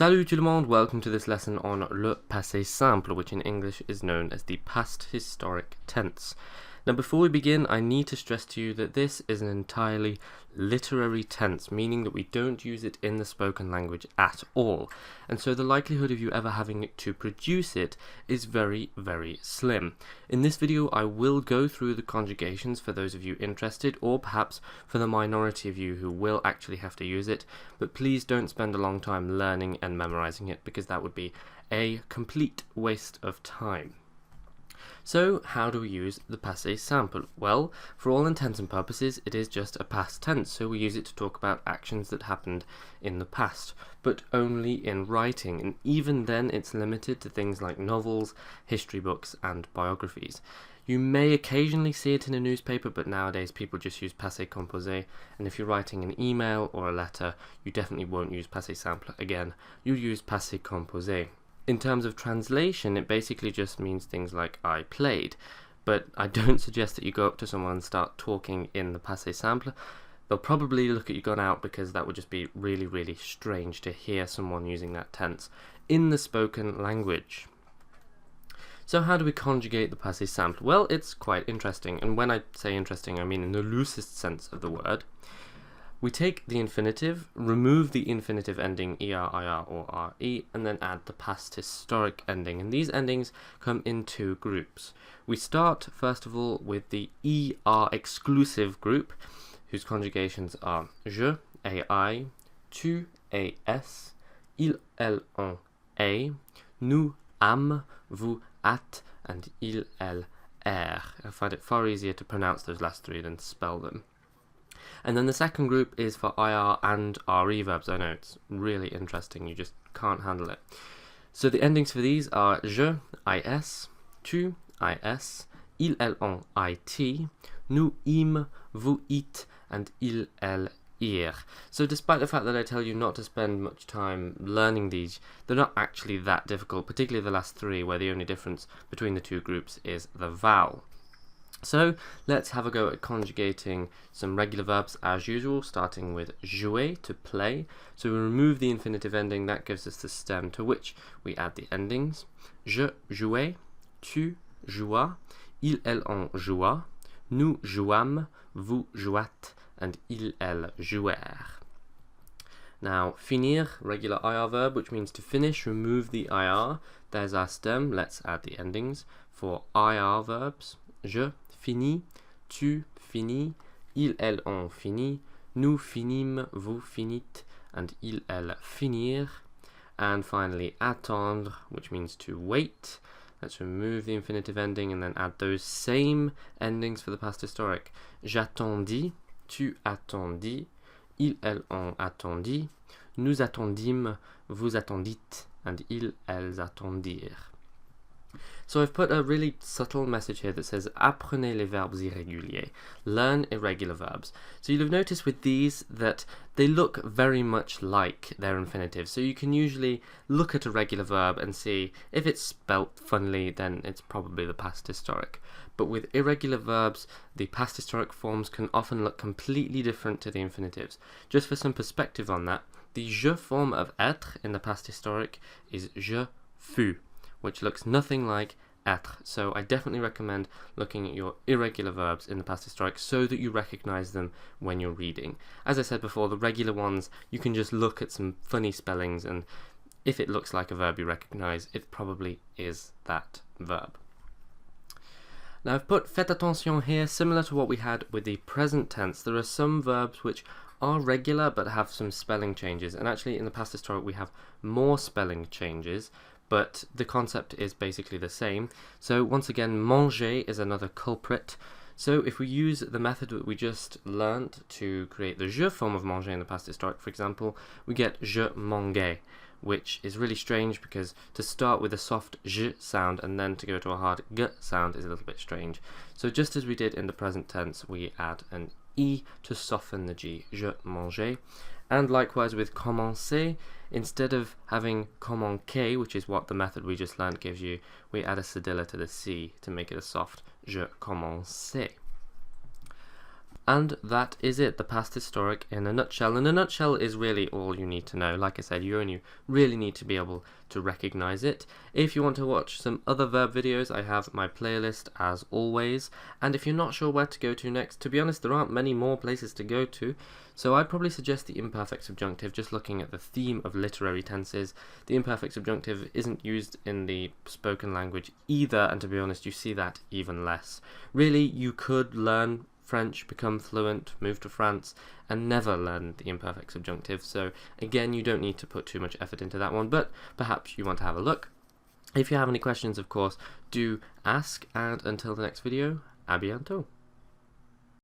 Salut tout le monde, welcome to this lesson on le passé simple, which in English is known as the past historic tense. Now before we begin, I need to stress to you that this is an entirely literary tense, meaning that we don't use it in the spoken language at all, and so the likelihood of you ever having to produce it is very, very slim. In this video, I will go through the conjugations for those of you interested, or perhaps for the minority of you who will actually have to use it, but please don't spend a long time learning and memorizing it, because that would be a complete waste of time. So, how do we use the passé simple? Well, for all intents and purposes, it is just a past tense, so we use it to talk about actions that happened in the past, but only in writing, and even then it's limited to things like novels, history books, and biographies. You may occasionally see it in a newspaper, but nowadays people just use passé composé, and if you're writing an email or a letter, you definitely won't use passé simple again. You use passé composé. In terms of translation, it basically just means things like I played, but I don't suggest that you go up to someone and start talking in the passé simple. They'll probably look at you gone out, because that would just be really, really strange to hear someone using that tense in the spoken language. So how do we conjugate the passé simple? Well, it's quite interesting, and when I say interesting, I mean in the loosest sense of the word. We take the infinitive, remove the infinitive ending er, ir, or re, and then add the past historic ending. And these endings come in two groups. We start, first of all, with the er exclusive group, whose conjugations are je, ai, tu, as, il, elle, on, a, nous, am, vous, at, and il, elle, er. I find it far easier to pronounce those last three than spell them. And then the second group is for IR and RE verbs. I know, it's really interesting, you just can't handle it. So the endings for these are je, is, tu, is, il, elle, on, it, nous, im, vous, it, and il, elle, ir. So despite the fact that I tell you not to spend much time learning these, they're not actually that difficult, particularly the last three, where the only difference between the two groups is the vowel. So let's have a go at conjugating some regular verbs as usual, starting with jouer, to play. So we remove the infinitive ending, that gives us the stem, to which we add the endings. Je jouais, tu jouas, il, elle, on joua, nous jouâmes, vous jouâtes, and ils, elles jouèrent. Now, finir, regular IR verb, which means to finish, remove the IR. There's our stem, let's add the endings. For IR verbs, je finis, tu finis, ils, elles, on finit, nous finîmes, vous finîtes, and ils, elles finirent. And finally, attendre, which means to wait. Let's remove the infinitive ending and then add those same endings for the past historic. J'attendis, tu attendis, ils, elles, on attendit, nous attendîmes, vous attendîtes, and ils, elles attendirent. So I've put a really subtle message here that says apprenez les verbes irréguliers, learn irregular verbs. So you'll have noticed with these that they look very much like their infinitive. So you can usually look at a regular verb and see if it's spelt funnily, then it's probably the past historic. But with irregular verbs, the past historic forms can often look completely different to the infinitives. Just for some perspective on that, the je form of être in the past historic is je fus, which looks nothing like être. So I definitely recommend looking at your irregular verbs in the past historic so that you recognize them when you're reading. As I said before, the regular ones, you can just look at some funny spellings, and if it looks like a verb you recognize, it probably is that verb. Now I've put faites attention here, similar to what we had with the present tense. There are some verbs which are regular but have some spelling changes, and actually in the past historic we have more spelling changes, but the concept is basically the same. So once again, manger is another culprit. So if we use the method that we just learnt to create the je form of manger in the past historic, for example, we get je mangeais, which is really strange because to start with a soft j sound and then to go to a hard g sound is a little bit strange. So just as we did in the present tense, we add an e to soften the g, je mangeais. And likewise with commencer, instead of having commencer, which is what the method we just learned gives you, we add a cedilla to the c to make it a soft je commençais. And that is it, the past historic in a nutshell. And a nutshell is really all you need to know. Like I said, you only really need to be able to recognize it. If you want to watch some other verb videos, I have my playlist as always. And if you're not sure where to go to next, to be honest, there aren't many more places to go to. So I'd probably suggest the imperfect subjunctive, just looking at the theme of literary tenses. The imperfect subjunctive isn't used in the spoken language either, and to be honest, you see that even less. Really, you could learn French, become fluent, move to France, and never learn the imperfect subjunctive. So again, you don't need to put too much effort into that one, but perhaps you want to have a look. If you have any questions, of course, do ask, and until the next video, à bientôt.